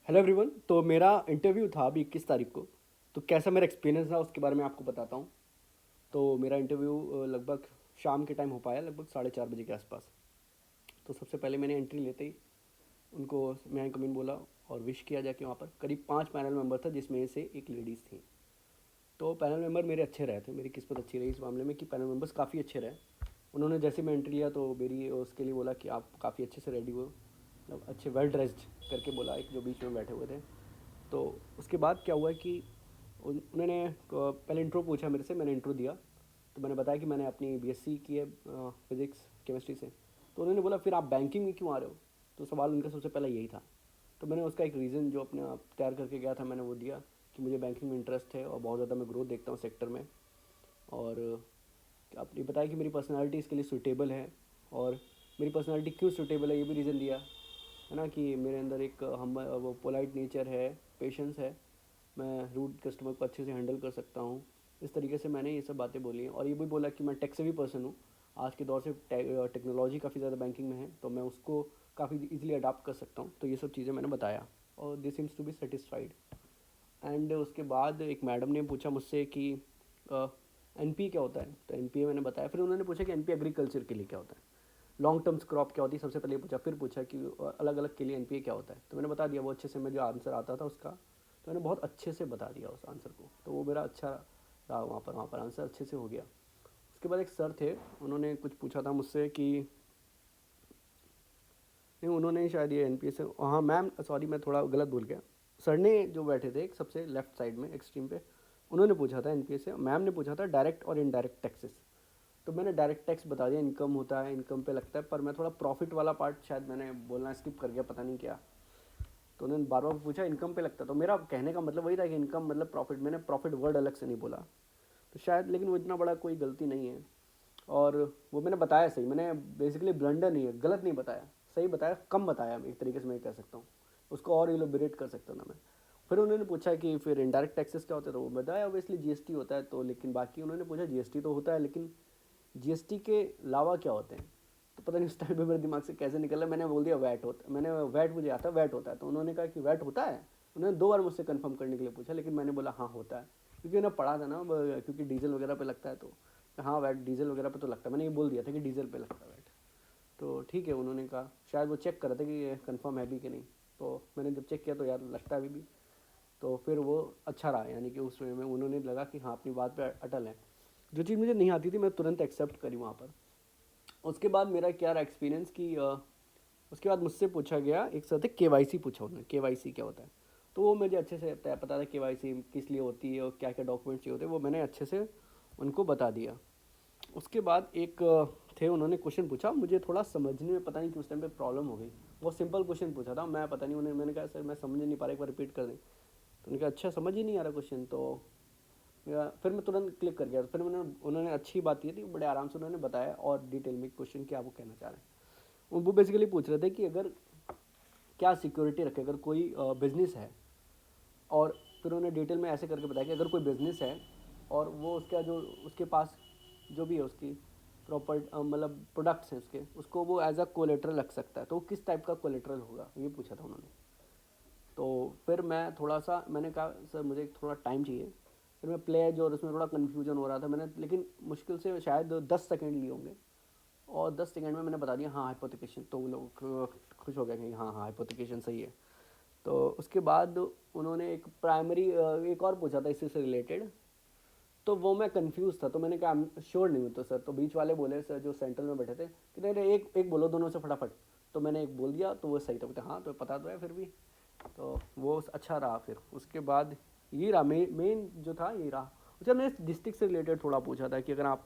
Hello everyone. तो मेरा interview था अभी 21 तारीख को। तो कैसा मेरा एक्सपीरियंस रहा उसके बारे में आपको बताता हूँ। तो मेरा इंटरव्यू लगभग शाम के टाइम हो पाया, लगभग 4:30 बजे के आसपास। तो सबसे पहले मैंने एंट्री लेते ही उनको मैं कम इन बोला और विश किया जाके। वहाँ पर करीब 5 पैनल मेंबर था, जिसमें से एक लेडीज़ थी। तो पैनल मेंबर मेरे अच्छे रहे थे, मेरी किस्मत अच्छी रही इस मामले में कि पैनल मेंबर्स काफ़ी अच्छे रहे। उन्होंने जैसे मैं एंट्री लिया तो मेरी उसके लिए बोला कि आप काफ़ी अच्छे से रेडी हो, मतलब अच्छे वेल ड्रेस्ड करके बोला, एक जो बीच में बैठे हुए थे। तो उसके बाद क्या हुआ कि उन्होंने पहले इंट्रो पूछा मेरे से, मैंने इंट्रो दिया। तो मैंने बताया कि मैंने अपनी बीएससी की है फिज़िक्स केमिस्ट्री से। तो उन्होंने बोला फिर आप बैंकिंग में क्यों आ रहे हो। तो सवाल उनका सबसे पहला यही था। तो मैंने उसका एक रीज़न जो अपने आप तैयार करके गया था, मैंने वो दिया कि मुझे बैंकिंग में इंटरेस्ट है और बहुत ज़्यादा मैं ग्रोथ देखता हूँ सेक्टर में। और आपने बताया कि मेरी पर्सनालिटी इसके लिए सूटेबल है। और मेरी पर्सनालिटी क्यों सूटेबल है ये भी रीज़न दिया है ना, कि मेरे अंदर एक हम वो पोलाइट नेचर है, पेशेंस है, मैं रूड कस्टमर को अच्छे से हैंडल कर सकता हूँ। इस तरीके से मैंने ये सब बातें बोली हैं। और ये भी बोला कि मैं टेक सेवी पर्सन हूँ। आज के दौर से टेक्नोलॉजी काफ़ी ज़्यादा बैंकिंग में है, तो मैं उसको काफ़ी इजीली अडाप्ट कर सकता हूँ। तो ये सब चीज़ें मैंने बताया और this seems to be satisfied. And उसके बाद एक मैडम ने पूछा मुझसे कि एनपी क्या होता है। तो एनपीए मैंने बताया। फिर उन्होंने पूछा कि एनपी एग्रीकल्चर के लिए क्या होता है, लॉन्ग टर्म्स क्रॉप क्या होती है, सबसे पहले पूछा। फिर पूछा कि अलग अलग के लिए एनपीए क्या होता है। तो मैंने बता दिया वो अच्छे से, मैं जो आंसर आता था उसका, तो मैंने बहुत अच्छे से बता दिया उस आंसर को। तो वो मेरा अच्छा रहा, वहाँ पर आंसर अच्छे से हो गया। उसके बाद एक सर थे, उन्होंने कुछ पूछा था मुझसे कि नहीं, उन्होंने शायद ये एनपीए से, हाँ मैम सॉरी मैं थोड़ा गलत बोल गया। सर ने जो बैठे थे एक सबसे लेफ्ट साइड में एक्सट्रीम पे, उन्होंने पूछा था एनपीए से। मैम ने पूछा था डायरेक्ट और इनडायरेक्ट टैक्सेस। तो मैंने डायरेक्ट टैक्स बता दिया, इनकम होता है, इनकम पे लगता है। पर मैं थोड़ा प्रॉफिट वाला पार्ट शायद मैंने बोलना स्किप कर गया, पता नहीं क्या। तो उन्होंने बार बार पूछा इनकम पे लगता है। तो मेरा कहने का मतलब वही था कि इनकम मतलब प्रॉफिट। मैंने प्रॉफिट वर्ड अलग से नहीं बोला। तो शायद, लेकिन वो इतना बड़ा कोई गलती नहीं है। और वो मैंने बताया सही, मैंने बेसिकली ब्लंडर नहीं है, गलत नहीं बताया, सही बताया, कम बताया एक तरीके से मैं कह सकता हूँ। उसको और इलोबरेट कर सकता था मैं। फिर उन्होंने पूछा कि फिर इनडायरेक्ट टैक्सेस क्या होते हैं। तो वो बताया ऑब्वियसली जीएसटी होता है। तो लेकिन बाकी उन्होंने पूछा जीएसटी तो होता है, लेकिन जीएसटी के अलावा क्या होते हैं। तो पता नहीं उस टाइम पे मेरे दिमाग से कैसे निकला, मैंने बोल दिया वैट होता। मैंने वैट मुझे आता, वैट होता है। तो उन्होंने कहा कि वैट होता है। उन्होंने 2 बार मुझसे कंफर्म करने के लिए पूछा, लेकिन मैंने बोला हाँ होता है, क्योंकि मैंने पढ़ा था ना, क्योंकि डीजल वगैरह पे लगता है। तो हाँ वैट डीजल वगैरह पे तो लगता है, मैंने ये बोल दिया था कि डीजल पे लगता है वैट। तो ठीक है, उन्होंने कहा शायद वो चेक कर रहे थे कि ये कन्फर्म है भी कि नहीं। तो मैंने जब चेक किया तो यार लगता है अभी भी। तो फिर वो अच्छा रहा, यानी कि उस वे में उन्होंने लगा कि हाँ अपनी बात पे अटल है। जो चीज़ मुझे नहीं आती थी मैं तुरंत एक्सेप्ट करी वहाँ पर। उसके बाद मेरा क्या रहा एक्सपीरियंस कि उसके बाद मुझसे पूछा गया, एक सर थे केवाईसी पूछा उन्होंने, केवाईसी क्या होता है। तो वो मुझे अच्छे से पता था केवाईसी किस लिए होती है और क्या क्या डॉक्यूमेंट चाहिए होते हैं, वो मैंने अच्छे से उनको बता दिया। उसके बाद एक थे, उन्होंने क्वेश्चन पूछा, मुझे थोड़ा समझने में पता नहीं कि उस टाइम पे प्रॉब्लम हो गई। बहुत सिंपल क्वेश्चन पूछा था, मैं पता नहीं उन्हें, मैंने कहा सर मैं समझ नहीं पा रहा, एक बार रिपीट कर दें। तो उन्होंने कहा अच्छा समझ ही नहीं आ रहा क्वेश्चन। तो फिर मैं तुरंत क्लिक कर गया। फिर उन्होंने अच्छी बात ये थी, बड़े आराम से उन्होंने बताया और डिटेल में क्वेश्चन क्या वो कहना चाह रहे हैं। वो बेसिकली पूछ रहे थे कि अगर क्या सिक्योरिटी रखे अगर कोई बिजनेस है। और फिर उन्होंने डिटेल में ऐसे करके बताया कि अगर कोई बिजनेस है और वो उसका जो उसके पास जो भी है उसकी प्रॉपर मतलब प्रोडक्ट्स हैं उसके, उसको वो एज अ कोलेट्रल रख सकता है, तो वो किस टाइप का कोलेट्रल होगा ये पूछा था उन्होंने। तो फिर मैं थोड़ा सा, मैंने कहा सर मुझे थोड़ा टाइम चाहिए। फिर मैं प्लेज और उसमें थोड़ा कन्फ्यूजन हो रहा था, मैंने लेकिन मुश्किल से शायद 10 सेकेंड लिए होंगे। और 10 सेकेंड में मैंने बता दिया हाँ हाइपोथिकेशन। तो वो लोग खुश हो गए कि हाँ हाँ हाइपोथिकेशन सही है। तो उसके बाद उन्होंने एक प्राइमरी एक और पूछा था इससे रिलेटेड। तो वो मैं कंफ्यूज था, तो मैंने कहा श्योर नहीं हूँ। तो सर, तो बीच वाले बोले सर जो सेंट्रल में बैठे थे कि नहीं एक एक बोलो दोनों से फटाफट। तो मैंने एक बोल दिया तो वो सही था, बोलते हाँ तो पता तो है फिर भी। तो वो अच्छा रहा। फिर उसके बाद ये रहा मेन जो था ये रहा। अच्छा, मैंने डिस्ट्रिक्ट से रिलेटेड थोड़ा पूछा था कि अगर आप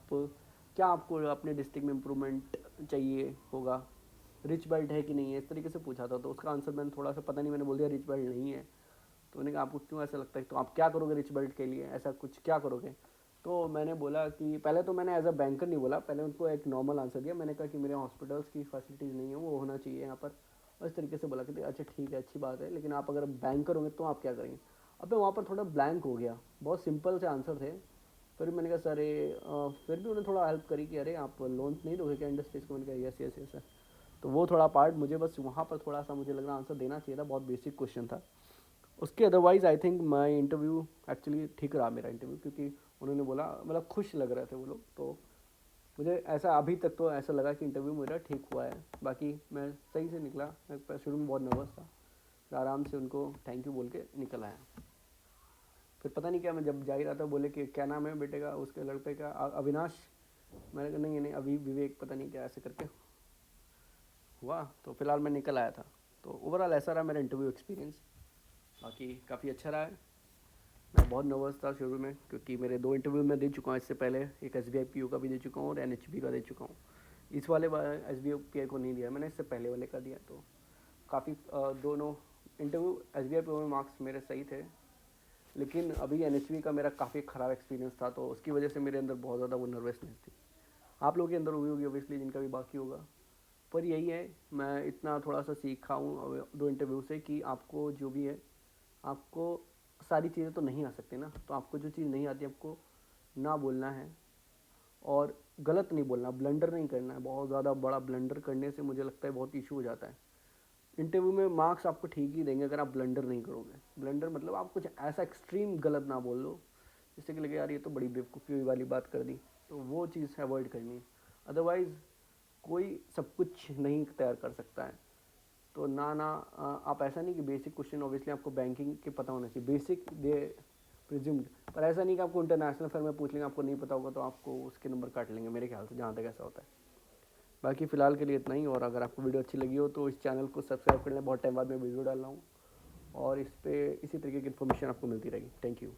क्या आपको अपने डिस्ट्रिक्ट में इम्प्रूवमेंट चाहिए होगा, रिच बेल्ट है कि नहीं है, इस तरीके से पूछा था। तो उसका आंसर मैंने थोड़ा सा पता नहीं, मैंने बोल दिया रिच बेल्ट नहीं है। तो उन्होंने कहा आपको क्यों ऐसा लगता है, तो आप क्या करोगे रिच बेल्ट के लिए, ऐसा कुछ क्या करोगे। तो मैंने बोला कि पहले तो मैंने एज अ बैंकर नहीं बोला, पहले उनको एक नॉर्मल आंसर दिया। मैंने कहा कि मेरे हॉस्पिटल्स की फैसिलिटीज़ नहीं है, वो होना चाहिए यहाँ पर। और इस तरीके से बोला कि अच्छा ठीक है अच्छी बात है, लेकिन आप अगर बैंकर होंगे तो आप क्या करेंगे। अब मैं वहाँ पर थोड़ा ब्लैंक हो गया, बहुत सिंपल से आंसर थे। फिर मैंने कहा सर फिर भी उन्होंने थोड़ा हेल्प करी कि अरे आप लोन नहीं दोगे क्या इंडस्ट्रीज़ को। मैंने कहा यस यस यस सर। तो वो थोड़ा पार्ट मुझे बस वहाँ पर थोड़ा सा मुझे लग रहा आंसर देना चाहिए था, बहुत बेसिक क्वेश्चन था। उसके otherwise I think my interview actually ठीक रहा मेरा इंटरव्यू, क्योंकि उन्होंने बोला, मतलब खुश लग रहे थे वो लोग, तो मुझे ऐसा अभी तक तो ऐसा लगा कि इंटरव्यू मेरा ठीक हुआ है। बाकी मैं सही से निकला, मैं शुरू में बहुत नर्वस था, फिर आराम से उनको थैंक यू बोल के निकल आया। फिर पता नहीं क्या, मैं जब जा ही रहा था बोले कि क्या नाम है बेटे का, उसके लड़के का, अविनाश। मैंने कहा नहीं नहीं अभी विवेक, पता नहीं क्या ऐसे करके हुआ। तो फिलहाल मैं निकल आया था। तो ओवरऑल ऐसा रहा मेरा इंटरव्यू एक्सपीरियंस। बाकी काफ़ी अच्छा रहा है। मैं बहुत नर्वस था शुरू में, क्योंकि मेरे 2 इंटरव्यू मैं दे चुका हूँ इससे पहले, एक SBI PO का भी दे चुका हूँ और NHB का दे चुका हूँ। इस वाले SBI PI को नहीं दिया मैंने, इससे पहले वाले का दिया। तो काफ़ी दोनों इंटरव्यू SBI PO में मार्क्स मेरे सही थे, लेकिन अभी NHB का मेरा काफ़ी ख़राब एक्सपीरियंस था, तो उसकी वजह से मेरे अंदर बहुत ज़्यादा वो नर्वसनेस थी। आप लोगों के अंदर हुई होगी ऑब्वियसली, जिनका भी बाकी होगा। पर यही है, मैं इतना थोड़ा सा सीखा हूँ 2 इंटरव्यू से कि आपको जो भी है, आपको सारी चीज़ें तो नहीं आ सकती ना, तो आपको जो चीज़ नहीं आती आपको ना बोलना है, और गलत नहीं बोलना, ब्लंडर नहीं करना है। बहुत ज़्यादा बड़ा ब्लंडर करने से मुझे लगता है बहुत इशू हो जाता है। इंटरव्यू में मार्क्स आपको ठीक ही देंगे अगर आप ब्लंडर नहीं करोगे। ब्लंडर मतलब आप कुछ ऐसा एक्सट्रीम गलत ना बोल लो जिससे कि लगे यार ये तो बड़ी बेवकूफ़ी वाली बात कर दी, तो वो चीज़ अवॉइड करनी है। अदरवाइज़ कोई सब कुछ नहीं तैयार कर सकता है। तो आप ऐसा नहीं कि बेसिक क्वेश्चन ऑब्वियसली आपको बैंकिंग के पता होना चाहिए, बेसिक दे प्रिज्यूम्ड, पर ऐसा नहीं कि आपको इंटरनेशनल फर्म में पूछ लेंगे, आपको नहीं पता होगा तो आपको उसके नंबर काट लेंगे, मेरे ख्याल से जहाँ तक ऐसा होता है। बाकी फ़िलहाल के लिए इतना ही, और अगर आपको वीडियो अच्छी लगी हो तो इस चैनल को सब्सक्राइब कर लें, बहुत टाइम बाद मैं वीडियो डाल रहा हूँ, और इस पर इसी तरीके की इन्फॉर्मेशन आपको मिलती रहेगी। Thank you.